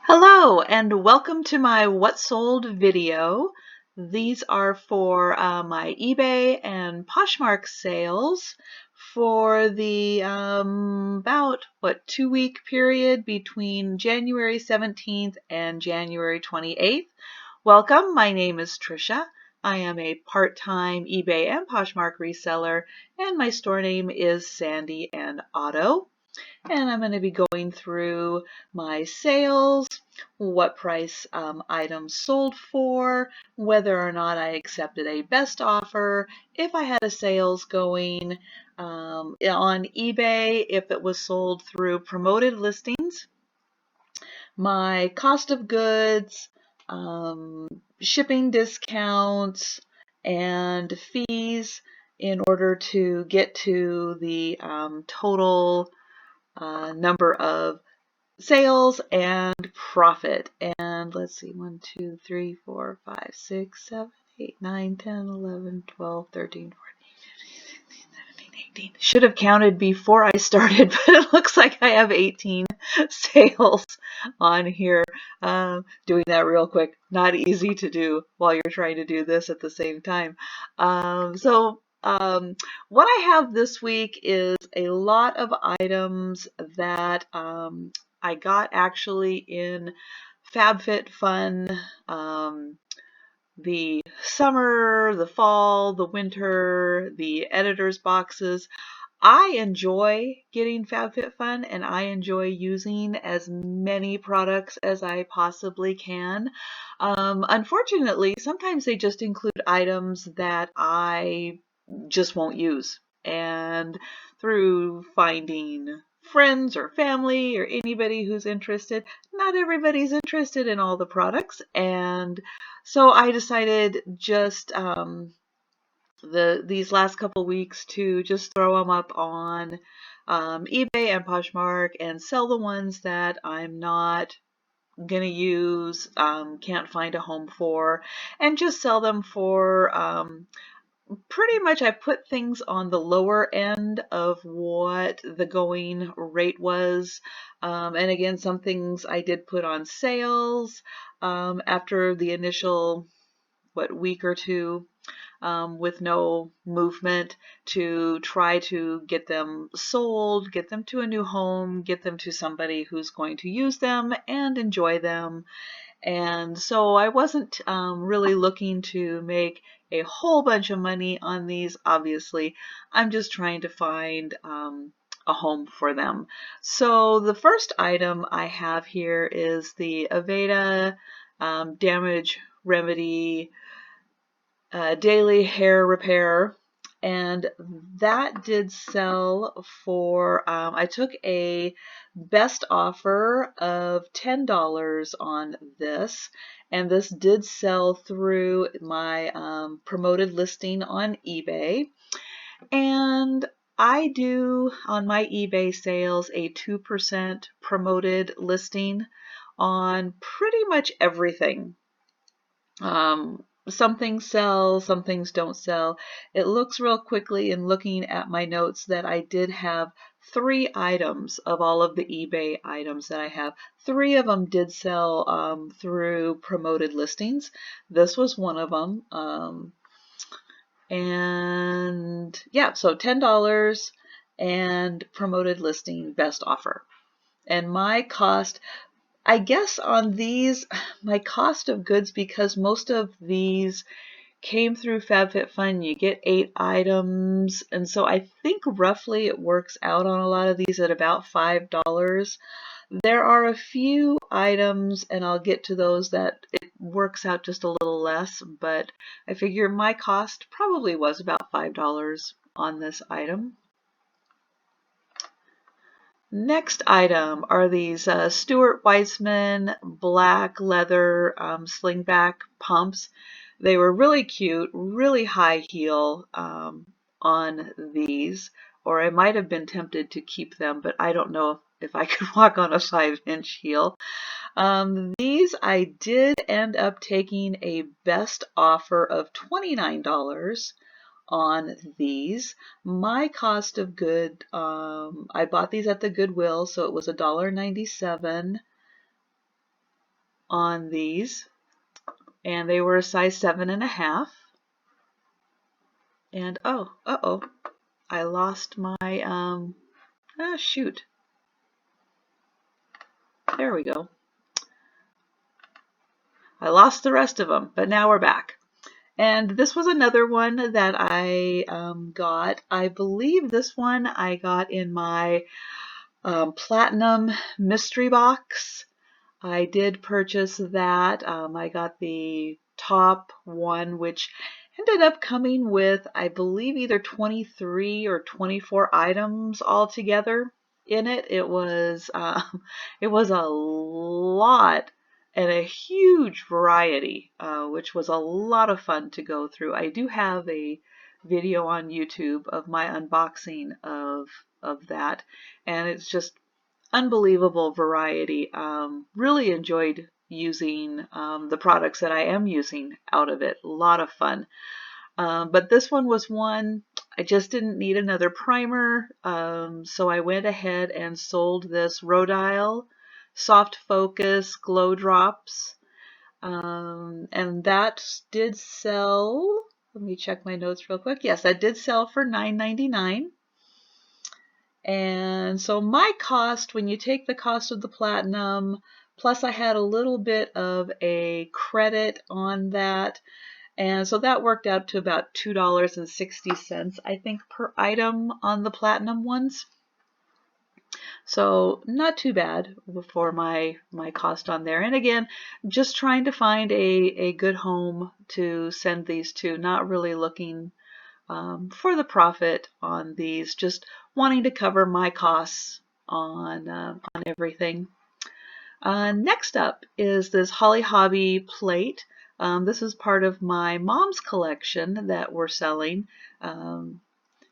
Hello and welcome to my What Sold video. These are for my eBay and Poshmark sales for the about 2-week period between January 17th and January 28th. Welcome, my name is Trisha. I am a part-time eBay and Poshmark reseller, and my store name is Sandy and Otto. And I'm going to be going through my sales, what price items sold for, whether or not I accepted a best offer, if I had a sales going on eBay, if it was sold through promoted listings, my cost of goods, shipping discounts, and fees in order to get to the total number of sales and profit. And let's see, 1, 2, 3, 4, 5, 6, 7, 8, 9, 10, 11, 12, 13, 14, 15, 16, 17, 18. Should have counted before I started, but it looks like I have 18 sales on here. Doing that real quick, not easy to do while you're trying to do this at the same time. What I have this week is a lot of items that I got actually in FabFitFun, the summer, the fall, the winter, the editor's boxes. I enjoy getting FabFitFun and I enjoy using as many products as I possibly can. Unfortunately, sometimes they just include items that I just won't use. And through finding friends or family or anybody who's interested, not everybody's interested in all the products. And so I decided just these last couple weeks to just throw them up on eBay and Poshmark and sell the ones that I'm not gonna use, can't find a home for, and just sell them for pretty much. I put things on the lower end of what the going rate was. And again, some things I did put on sales after the initial week or two with no movement, to try to get them sold, get them to a new home, get them to somebody who's going to use them and enjoy them. And so I wasn't really looking to make a whole bunch of money on these. Obviously, I'm just trying to find a home for them. So the first item I have here is the Aveda Damage Remedy Daily Hair Repair. And that did sell for, I took a best offer of $10 on this, and this did sell through my promoted listing on eBay. And I do on my eBay sales a 2% promoted listing on pretty much everything. Some things sell, some things don't sell. It looks real quickly in looking at my notes that I did have 3 items of all of the eBay items that I have. 3 of them did sell through promoted listings. This was one of them. And yeah, so $10 and promoted listing best offer. And my cost, I guess on these, my cost of goods, because most of these came through FabFitFun, you get 8 items, and so I think roughly it works out on a lot of these at about $5. There are a few items, and I'll get to those, that it works out just a little less, but I figure my cost probably was about $5 on this item. Next item are these Stuart Weitzman black leather slingback pumps. They were really cute, really high heel on these, or I might have been tempted to keep them, but I don't know if I could walk on a 5-inch heel. These I did end up taking a best offer of $29 on these. My cost of good, I bought these at the Goodwill, so it was $1.97. on these, and they were a size 7.5. And oh, I lost my, shoot. There we go. I lost the rest of them, but now we're back. And this was another one that I got. I believe this one I got in my Platinum Mystery Box. I did purchase that. I got the top one, which ended up coming with, I believe, either 23 or 24 items altogether in it. It was a lot and a huge variety, which was a lot of fun to go through. I do have a video on YouTube of my unboxing of that, and it's just unbelievable variety. Really enjoyed using the products that I am using out of it. A lot of fun. But this one was one, I just didn't need another primer, so I went ahead and sold this Rhodile Soft Focus Glow Drops, and that did sell, let me check my notes real quick. Yes, that did sell for $9.99. And so my cost, when you take the cost of the Platinum, plus I had a little bit of a credit on that, and so that worked out to about $2.60, I think, per item on the Platinum ones. So not too bad for my cost on there. And again, just trying to find a good home to send these to, not really looking for the profit on these, just wanting to cover my costs on everything. Next up is this Holly Hobbie plate. This is part of my mom's collection that we're selling.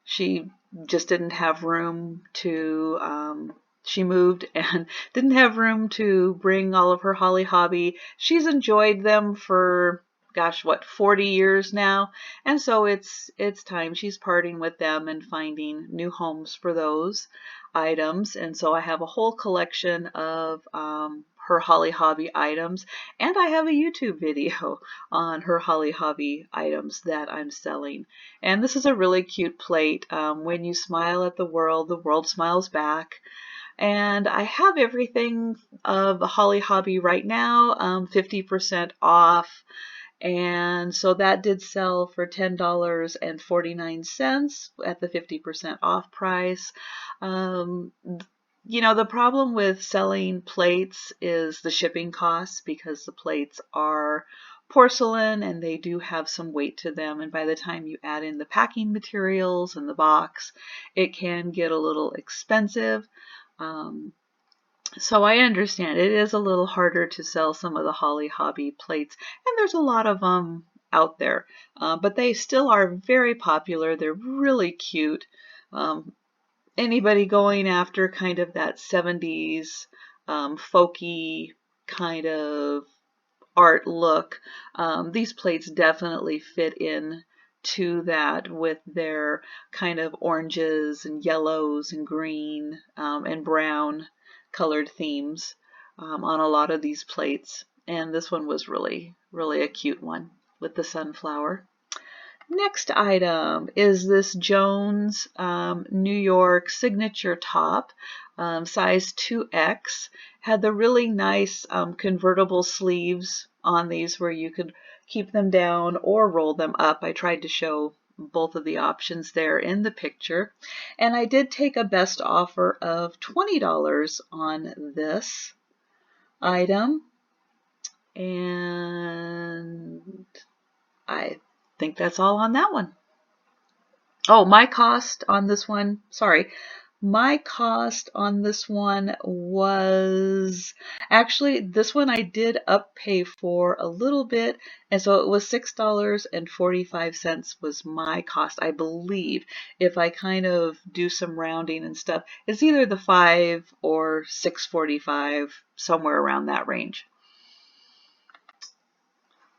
She just didn't have room to, she moved and didn't have room to bring all of her Holly Hobbie. She's enjoyed them for, gosh, what, 40 years now, and so it's time. She's parting with them and finding new homes for those items. And so I have a whole collection of her Holly Hobbie items, and I have a YouTube video on her Holly Hobbie items that I'm selling. And this is a really cute plate. When you smile at the world smiles back. And I have everything of Holly Hobbie right now, 50% off. And so that did sell for $10.49 at the 50% off price. You know, the problem with selling plates is the shipping costs, because the plates are porcelain and they do have some weight to them. And by the time you add in the packing materials and the box, it can get a little expensive. So I understand it is a little harder to sell some of the Holly Hobbie plates, and there's a lot of them out there, but they still are very popular. They're really cute. Anybody going after kind of that 70s folky kind of art look, these plates definitely fit in to that, with their kind of oranges and yellows and green and brown colored themes on a lot of these plates. And this one was really, really a cute one with the sunflower. Next item is this Jones New York signature top, size 2X. Had the really nice convertible sleeves on these where you could keep them down or roll them up. I tried to show both of the options there in the picture. And I did take a best offer of $20 on this item. And I think that's all on that one. Oh, my cost on this one, sorry. My cost on this one was, actually, this one I did up pay for a little bit, and so it was $6.45 was my cost, I believe. If I kind of do some rounding and stuff, it's either the $5 or $6.45, somewhere around that range.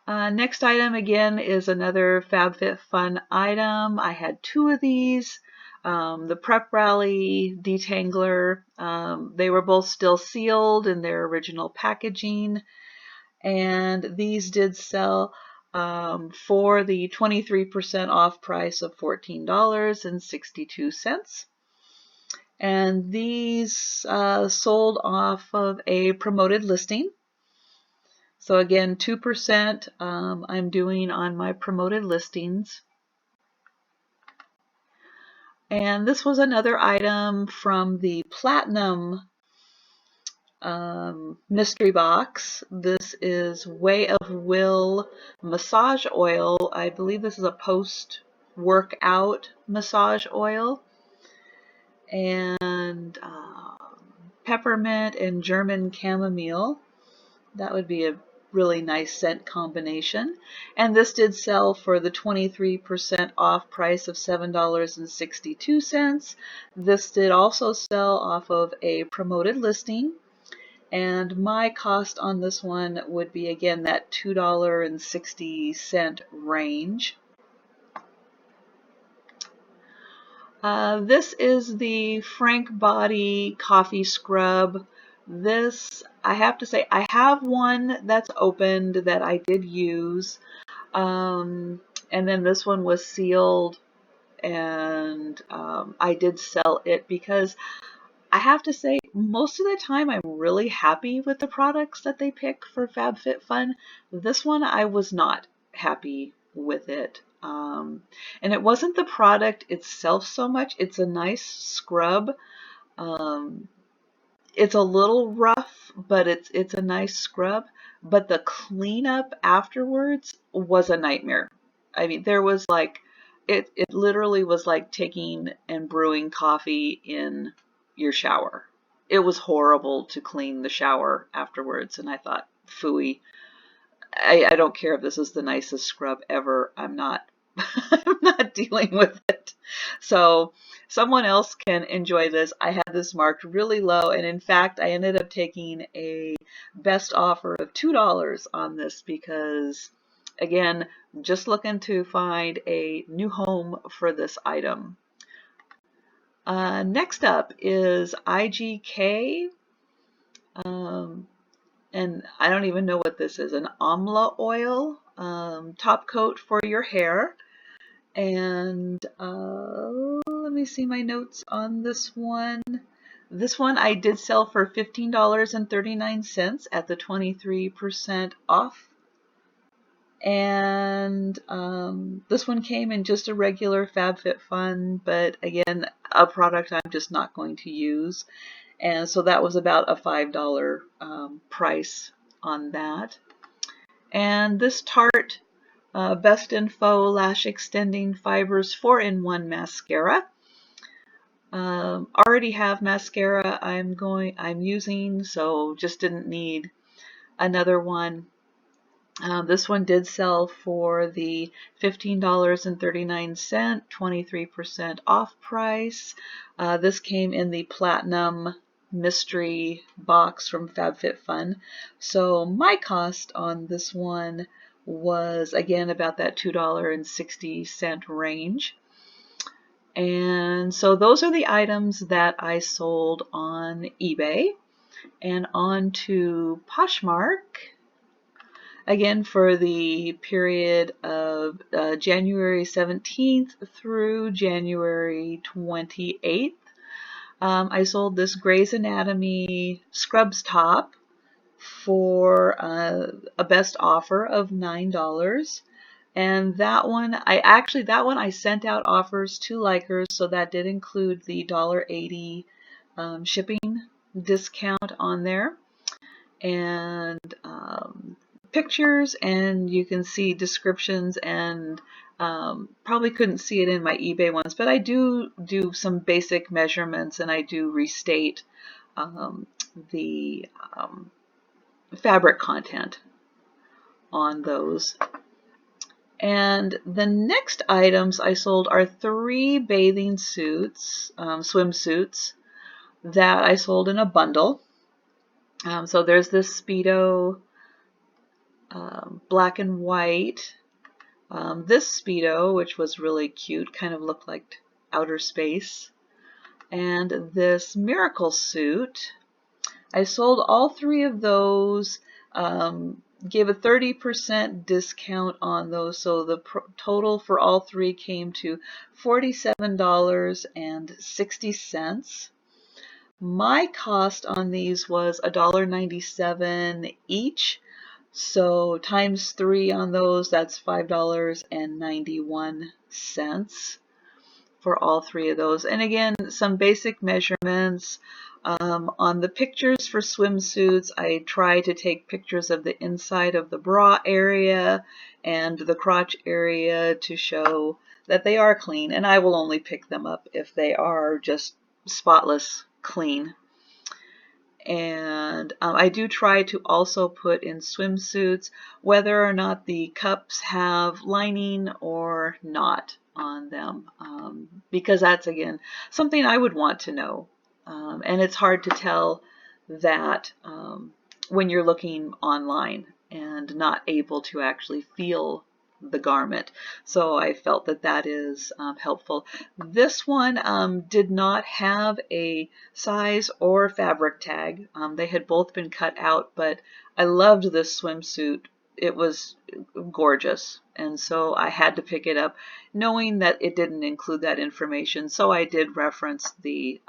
Next item again is another FabFitFun item. I had two of these. The Prep Rally Detangler. They were both still sealed in their original packaging. and these did sell for the 23% off price of $14.62. And these sold off of a promoted listing. So again, 2% I'm doing on my promoted listings. And this was another item from the Platinum mystery box. This is Way of Will massage oil. I believe this is a post-workout massage oil. And peppermint and German chamomile. That would be a really nice scent combination. And this did sell for the 23% off price of $7.62. This did also sell off of a promoted listing. And my cost on this one would be, again, that $2.60 range. This is the Frank Body Coffee Scrub. This, I have to say, I have one that's opened that I did use. And then this one was sealed, and I did sell it because I have to say, most of the time I'm really happy with the products that they pick for FabFitFun. This one I was not happy with it. And it wasn't the product itself so much. It's a nice scrub. It's a little rough, but it's a nice scrub. But the cleanup afterwards was a nightmare. I mean, there was like, it literally was like taking and brewing coffee in your shower. It was horrible to clean the shower afterwards, and I thought, phooey. I don't care if this is the nicest scrub ever. I'm not I'm not dealing with it. So someone else can enjoy this. I had this marked really low, and in fact I ended up taking a best offer of $2 on this because, again, just looking to find a new home for this item. Next up is IGK. And I don't even know what this is, an omelet oil, top coat for your hair. And let me see my notes on this one. This one I did sell for $15.39 at the 23% off. And this one came in just a regular FabFitFun, but again, a product I'm just not going to use. And so that was about a $5 price on that. And this Tarte Best in Faux Lash Extending Fibers 4-in-1 mascara. Already have mascara I'm using, so just didn't need another one. This one did sell for the $15.39, 23% off price. This came in the Platinum mystery box from FabFitFun. So my cost on this one was, again, about that $2.60 range. And so those are the items that I sold on eBay. And on to Poshmark. Again, for the period of January 17th through January 28th, I sold this Grey's Anatomy Scrubs top for a best offer of $9. And that one, I sent out offers to likers, so that did include the $1.80 shipping discount on there. And pictures, and you can see descriptions, and probably couldn't see it in my eBay ones, but I do some basic measurements, and I do restate the fabric content on those. And the next items I sold are 3 bathing suits, swimsuits, that I sold in a bundle. So there's this Speedo black and white. This Speedo, which was really cute, kind of looked like outer space. And this Miracle suit. I sold all 3 of those gave a 30% discount on those, so the total for all three came to $47.60. My cost on these was $1.97 each, so times 3 on those, that's $5.91 for all three of those. And again, some basic measurements. On the pictures for swimsuits, I try to take pictures of the inside of the bra area and the crotch area to show that they are clean, and I will only pick them up if they are just spotless clean. And I do try to also put in swimsuits whether or not the cups have lining or not on them, because that's, again, something I would want to know. And it's hard to tell that when you're looking online and not able to actually feel the garment. So I felt that that is helpful. This one did not have a size or fabric tag. They had both been cut out, but I loved this swimsuit. It was gorgeous, and so I had to pick it up knowing that it didn't include that information, so I did reference the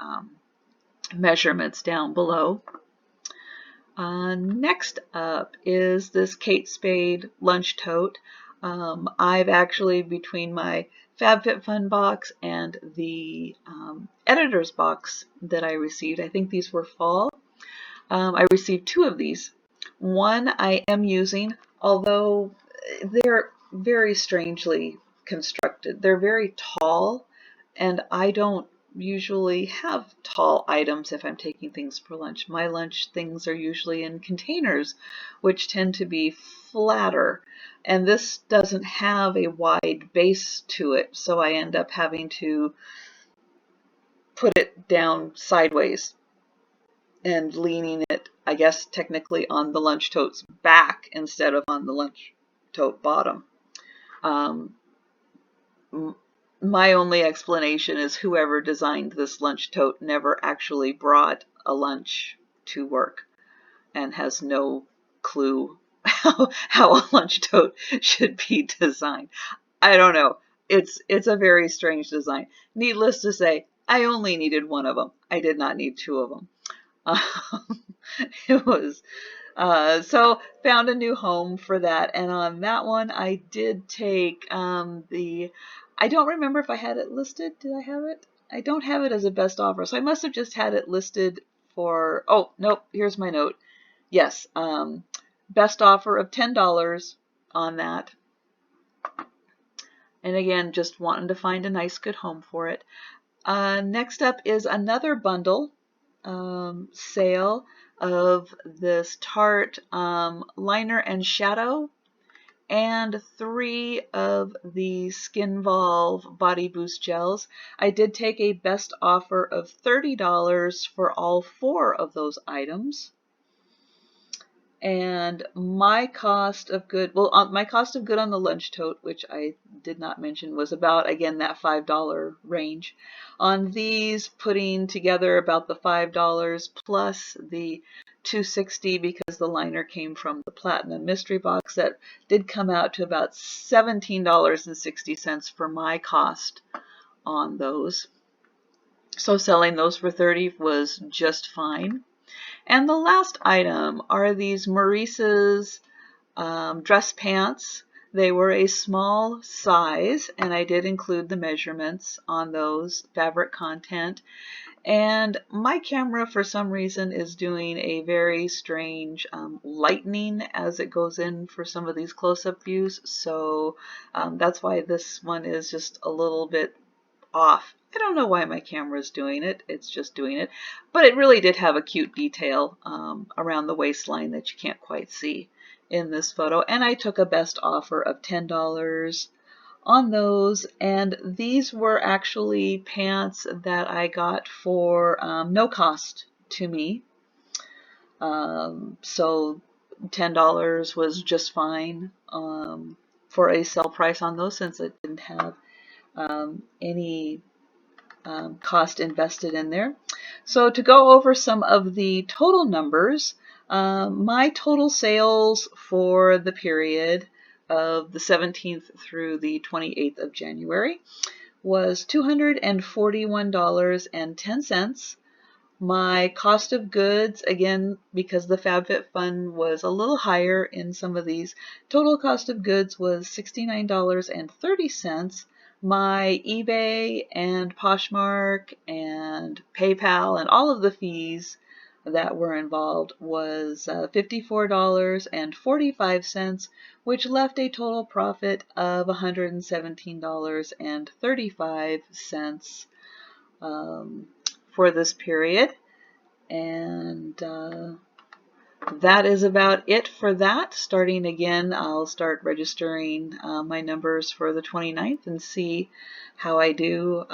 measurements down below. Next up is this Kate Spade lunch tote. I've actually, between my FabFitFun box and the editor's box that I received, I think these were fall, I received 2 of these. One I am using, although they're very strangely constructed. They're very tall, and I don't usually have tall items if I'm taking things for lunch. My lunch things are usually in containers, which tend to be flatter, and this doesn't have a wide base to it, so I end up having to put it down sideways and leaning it, I guess, technically on the lunch tote's back instead of on the lunch tote bottom. My only explanation is whoever designed this lunch tote never actually brought a lunch to work and has no clue how a lunch tote should be designed. I don't know. It's a very strange design. Needless to say, I only needed one of them. I did not need 2 of them. It was so found a new home for that, and on that one I did take I don't remember if I had it listed. Did I have it? I don't have it as a best offer, so I must have just had it listed for, oh nope, here's my note. Yes, best offer of $10 on that. And again, just wanting to find a nice good home for it. Next up is another bundle sale of this Tarte liner and shadow, and 3 of the Skin Volve Body Boost gels. I did take a best offer of $30 for all 4 of those items. And my cost of good, my cost of good on the lunch tote, which I did not mention, was about, again, that $5 range. On these, putting together about the $5 plus the $2.60 because the liner came from the Platinum Mystery Box, that did come out to about $17.60 for my cost on those. So selling those for $30 was just fine. And the last item are these Maurice's dress pants. They were a small size, and I did include the measurements on those, fabric content. And my camera, for some reason, is doing a very strange lightening as it goes in for some of these close-up views. So that's why this one is just a little bit off. I don't know why my camera is doing it. It's just doing it. But it really did have a cute detail around the waistline that you can't quite see in this photo. And I took a best offer of $10 on those, and these were actually pants that I got for no cost to me. So $10 was just fine for a sale price on those, since it didn't have any cost invested in there. So to go over some of the total numbers, My total sales for the period of the 17th through the 28th of January was $241.10. My cost of goods, again, because the FabFitFun was a little higher in some of these, total cost of goods was $69.30. My eBay and Poshmark and PayPal and all of the fees that were involved was $54.45, which left a total profit of $117.35 for this period. And that is about it for that. Starting again, I'll start registering my numbers for the 29th and see how I do.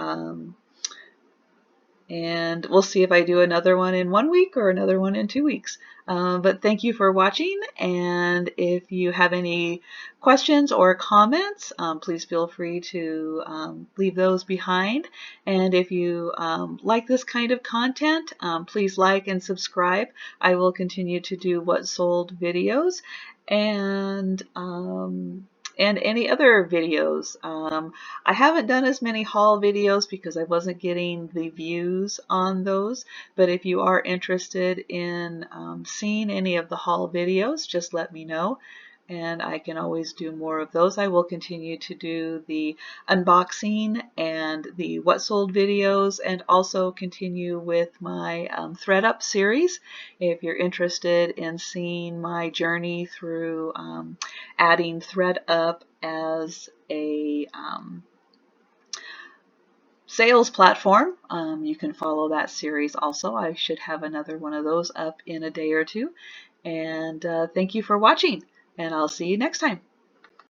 And we'll see if I do another one in 1 week or another one in 2 weeks. But thank you for watching, and if you have any questions or comments, please feel free to leave those behind. And if you like this kind of content, please like and subscribe. I will continue to do what sold videos and any other videos. I haven't done as many haul videos because I wasn't getting the views on those, but if you are interested in seeing any of the haul videos, just let me know and I can always do more of those. I will continue to do the unboxing and the what sold videos, and also continue with my thread up series if you're interested in seeing my journey through adding thread up as a sales platform. You can follow that series also. I should have another one of those up in a day or two. And thank you for watching, and I'll see you next time.